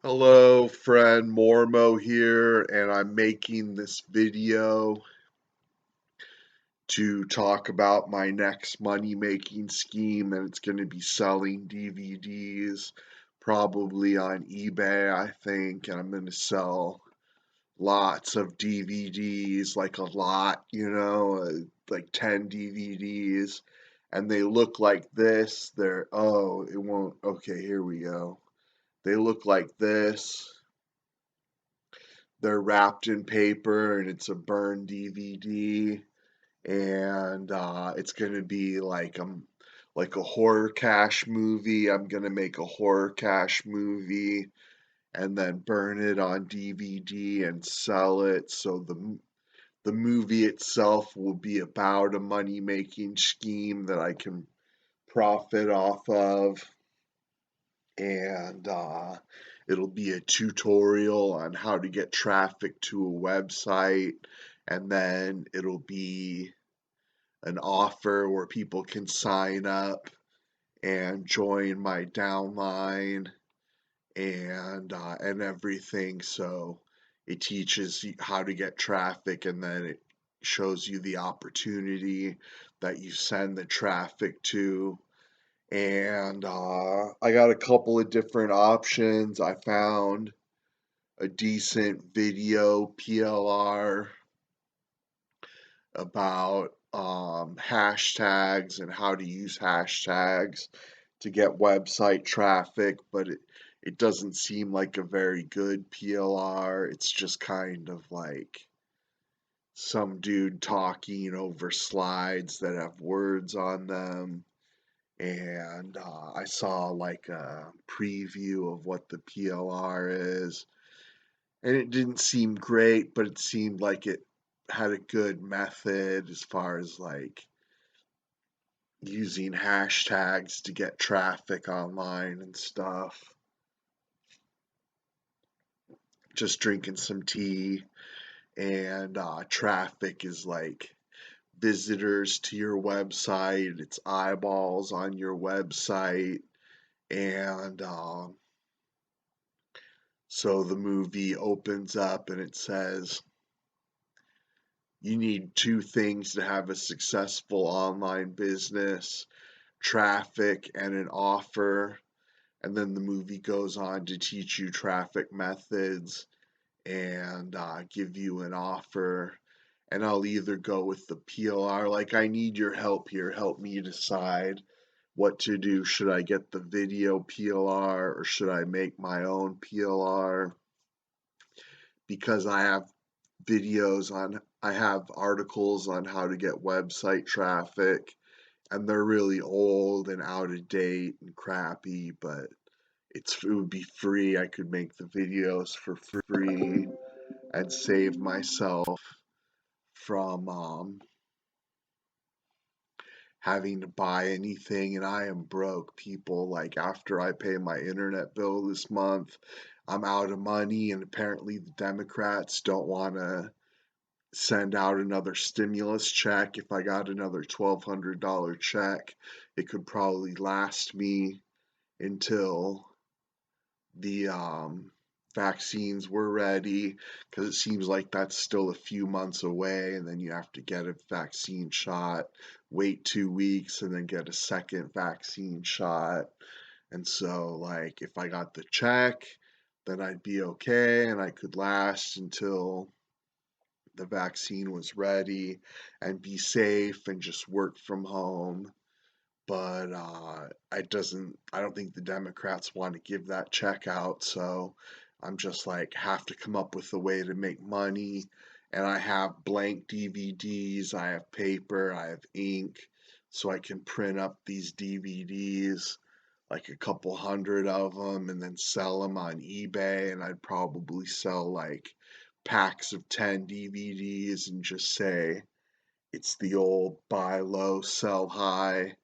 Hello, friend Mormo here, and I'm making this video to talk about my next money making scheme, and it's going to be selling DVDs, probably on eBay, I think, and I'm going to sell lots of DVDs, like a lot, like 10 DVDs, and they look like this. It won't, okay, here we go. They look like this. They're wrapped in paper and it's a burned DVD, and it's gonna be like a horror cash movie. I'm gonna make a horror cash movie and then burn it on DVD and sell it. So the movie itself will be about a money making scheme that I can profit off of, and it'll be a tutorial on how to get traffic to a website, and then it'll be an offer where people can sign up and join my downline and everything. So it teaches you how to get traffic, and then it shows you the opportunity that you send the traffic to. And I got a couple of different options. I found a decent video PLR about hashtags and how to use hashtags to get website traffic, but it doesn't seem like a very good PLR. It's just kind of like some dude talking over slides that have words on them. And I saw like a preview of what the PLR is, and it didn't seem great, but it seemed like it had a good method as far as like using hashtags to get traffic online and stuff. Just drinking some tea, and traffic is like visitors to your website, it's eyeballs on your website, and so the movie opens up and it says, you need two things to have a successful online business: traffic and an offer. And then the movie goes on to teach you traffic methods and give you an offer. And I'll either go with the PLR, like, I need your help here. Help me decide what to do. Should I get the video PLR or should I make my own PLR? Because I have articles on how to get website traffic, and they're really old and out of date and crappy, but it would be free. I could make the videos for free and save myself from having to buy anything. And I am broke, people. Like, after I pay my internet bill this month, I'm out of money, and apparently the Democrats don't want to send out another stimulus check. If I got another $1,200 check, it could probably last me until the vaccines were ready, because it seems like that's still a few months away, and then you have to get a vaccine shot, wait 2 weeks, and then get a second vaccine shot. And so, like, if I got the check, then I'd be okay and I could last until the vaccine was ready and be safe and just work from home. But I don't think the Democrats want to give that check out, so I'm just like, have to come up with a way to make money. And I have blank DVDs, I have paper, I have ink, so I can print up these DVDs, like a couple hundred of them, and then sell them on eBay. And I'd probably sell like packs of 10 DVDs and just say it's the old buy low, sell high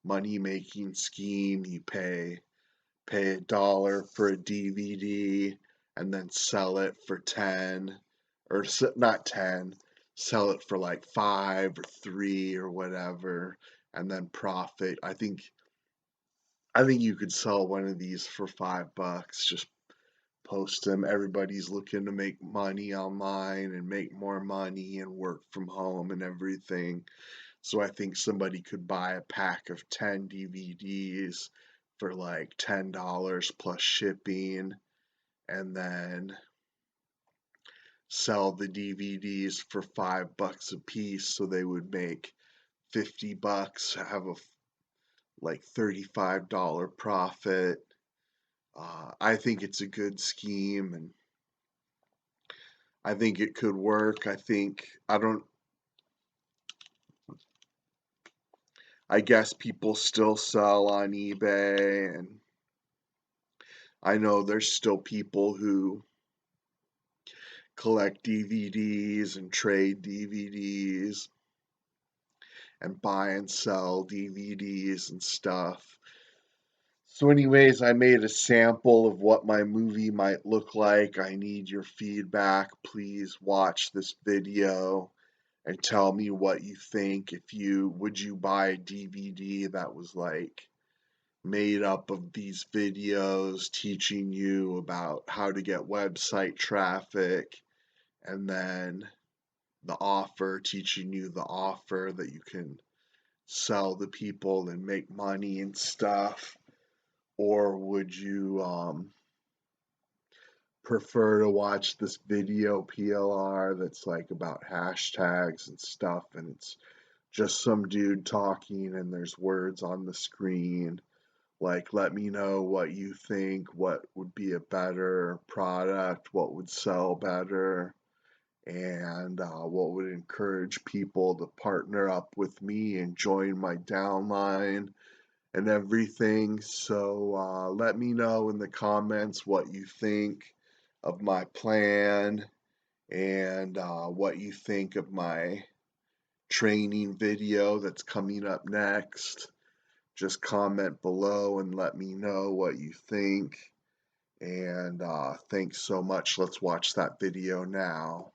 money making scheme. You pay $1 for a DVD and then sell it for 10, or not 10, sell it for like 5 or 3 or whatever, and then profit. I think you could sell one of these for $5. Just post them. Everybody's looking to make money online and make more money and work from home and everything. So I think somebody could buy a pack of 10 DVDs for like $10 plus shipping, and then sell the DVDs for $5 a piece, so they would make $50, have a like $35 profit. I think it's a good scheme, and I think it could work. I guess people still sell on eBay, and I know there's still people who collect DVDs and trade DVDs and buy and sell DVDs and stuff. So anyways, I made a sample of what my movie might look like. I need your feedback. Please watch this video and tell me what you think. Would you buy a DVD that was like made up of these videos teaching you about how to get website traffic, and then the offer teaching you the offer that you can sell to people and make money and stuff? Or would you prefer to watch this video PLR that's like about hashtags and stuff, and it's just some dude talking and there's words on the screen? Like, let me know what you think, what would be a better product, what would sell better, and what would encourage people to partner up with me and join my downline and everything. So let me know in the comments what you think of my plan, and what you think of my training video that's coming up next. Just comment below and let me know what you think. And thanks so much. Let's watch that video now.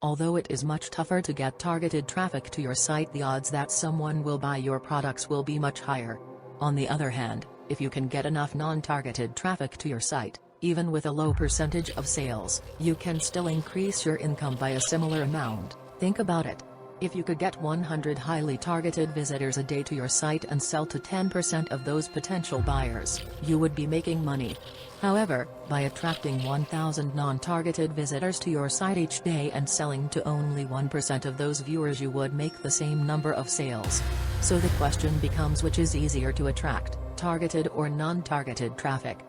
Although it is much tougher to get targeted traffic to your site, the odds that someone will buy your products will be much higher. On the other hand, if you can get enough non-targeted traffic to your site, even with a low percentage of sales, you can still increase your income by a similar amount. Think about it. If you could get 100 highly targeted visitors a day to your site and sell to 10% of those potential buyers, you would be making money. However, by attracting 1,000 non-targeted visitors to your site each day and selling to only 1% of those viewers, you would make the same number of sales. So the question becomes, which is easier to attract, targeted or non-targeted traffic?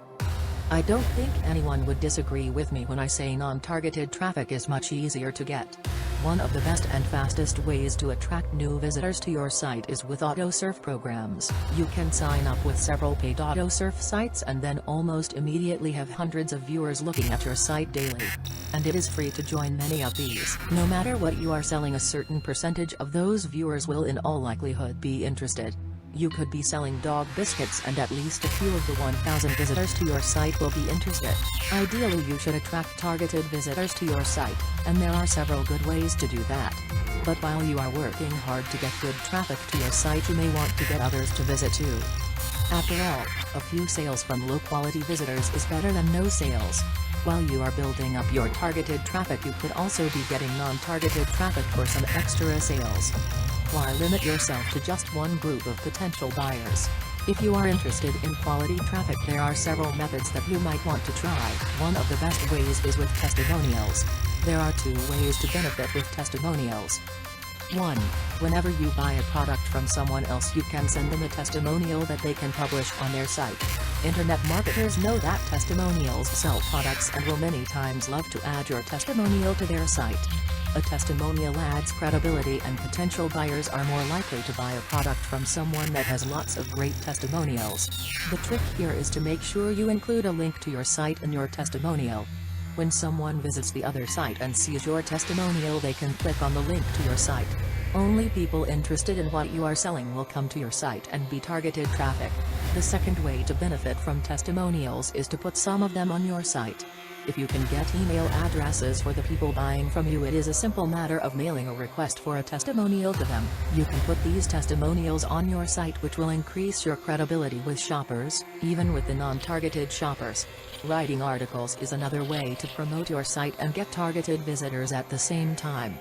I don't think anyone would disagree with me when I say non-targeted traffic is much easier to get. One of the best and fastest ways to attract new visitors to your site is with autosurf programs. You can sign up with several paid autosurf sites and then almost immediately have hundreds of viewers looking at your site daily. And it is free to join many of these. No matter what you are selling, a certain percentage of those viewers will in all likelihood be interested. You could be selling dog biscuits and at least a few of the 1,000 visitors to your site will be interested. Ideally, you should attract targeted visitors to your site, and there are several good ways to do that. But while you are working hard to get good traffic to your site, you may want to get others to visit too. After all, a few sales from low-quality visitors is better than no sales. While you are building up your targeted traffic, you could also be getting non-targeted traffic for some extra sales. Why limit yourself to just one group of potential buyers? If you are interested in quality traffic, there are several methods that you might want to try. One of the best ways is with testimonials. There are two ways to benefit with testimonials. 1. Whenever you buy a product from someone else, you can send them a testimonial that they can publish on their site. Internet marketers know that testimonials sell products and will many times love to add your testimonial to their site. A testimonial adds credibility, and potential buyers are more likely to buy a product from someone that has lots of great testimonials. The trick here is to make sure you include a link to your site in your testimonial. When someone visits the other site and sees your testimonial, they can click on the link to your site. Only people interested in what you are selling will come to your site and be targeted traffic. The second way to benefit from testimonials is to put some of them on your site. If you can get email addresses for the people buying from you, it is a simple matter of mailing a request for a testimonial to them. You can put these testimonials on your site, which will increase your credibility with shoppers, even with the non-targeted shoppers. Writing articles is another way to promote your site and get targeted visitors at the same time.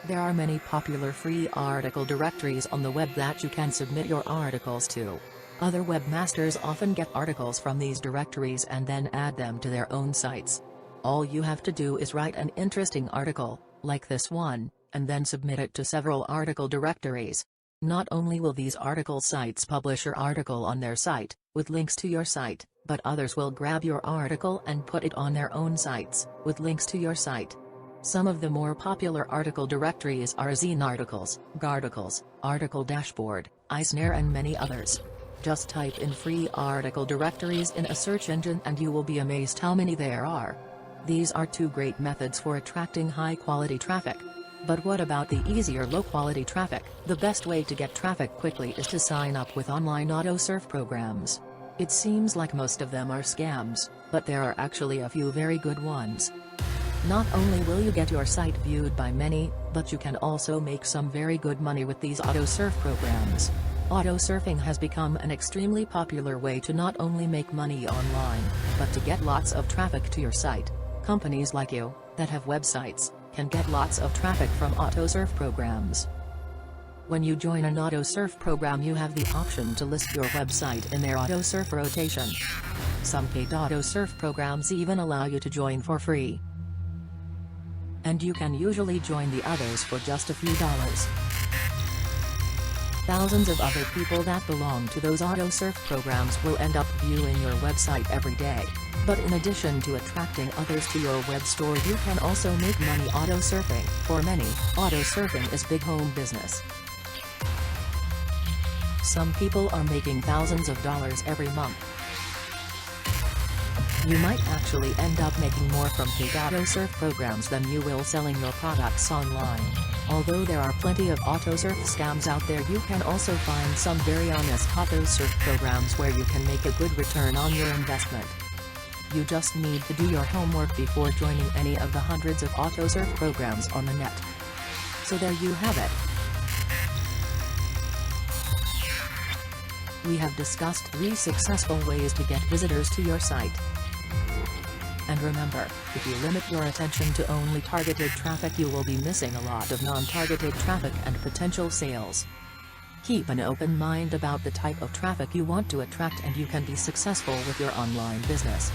There are many popular free article directories on the web that you can submit your articles to. Other webmasters often get articles from these directories and then add them to their own sites. All you have to do is write an interesting article, like this one, and then submit it to several article directories. Not only will these article sites publish your article on their site, with links to your site, but others will grab your article and put it on their own sites, with links to your site. Some of the more popular article directories are Zine Articles, Garticles, Article Dashboard, iSnare and many others. Just type in free article directories in a search engine and you will be amazed how many there are. These are two great methods for attracting high-quality traffic. But what about the easier low-quality traffic? The best way to get traffic quickly is to sign up with online auto-serve programs. It seems like most of them are scams, but there are actually a few very good ones. Not only will you get your site viewed by many, but you can also make some very good money with these auto-serve programs. Auto-surfing has become an extremely popular way to not only make money online, but to get lots of traffic to your site. Companies like you, that have websites, can get lots of traffic from auto-serve programs. When you join an auto-serve program, you have the option to list your website in their auto-serve rotation. Some paid auto-serve programs even allow you to join for free. And you can usually join the others for just a few dollars. Thousands of other people that belong to those auto-serve programs will end up viewing your website every day. But in addition to attracting others to your web store, you can also make money auto-surfing. For many, auto-surfing is big home business. Some people are making thousands of dollars every month. You might actually end up making more from paid auto-serve programs than you will selling your products online. Although there are plenty of auto-serve scams out there, you can also find some very honest auto-serve programs where you can make a good return on your investment. You just need to do your homework before joining any of the hundreds of auto-serve programs on the net. So there you have it. We have discussed 3 successful ways to get visitors to your site. And remember, if you limit your attention to only targeted traffic, you will be missing a lot of non-targeted traffic and potential sales. Keep an open mind about the type of traffic you want to attract, and you can be successful with your online business.